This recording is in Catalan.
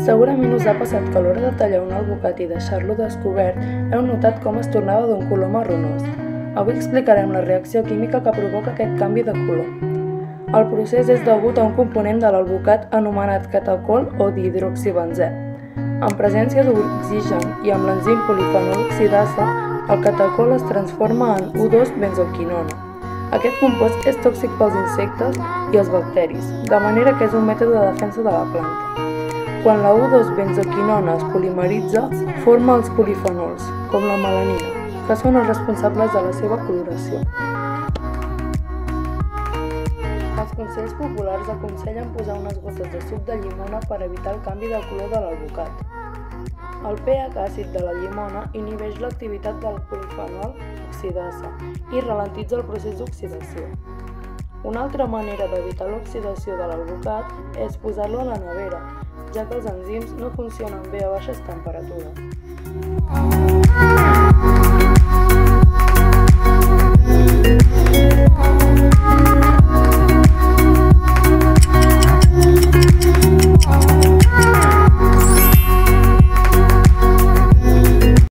Segurament us ha passat que a l'hora de tallar un alvocat i deixar-lo descobert heu notat com es tornava d'un color marronós. Avui explicarem la reacció química que provoca aquest canvi de color. El procés és degut a un component de l'alvocat anomenat catacol o dihidroxibenzè. En presència d'oxigen i amb l'enzim polifenol oxidasa, el catacol es transforma en U2-benzoquinona. Aquest compost és tòxic pels insectes i els bacteris, de manera que és un mètode de defensa de la planta. Quan la U2-benzoquinona es polimeritza, forma els polifenols, com la melanina, que són els responsables de la seva coloració. Els consells populars aconsellen posar unes gotes de suc de llimona per evitar el canvi de color de l'alvocat. El pH àcid de la llimona inhibeix l'activitat del polifenol oxidasa i ralentitza el procés d'oxidació. Una altra manera d'evitar l'oxidació de l'alvocat és posar-lo a la nevera, ja que els enzims no funcionen bé a baixes temperatures.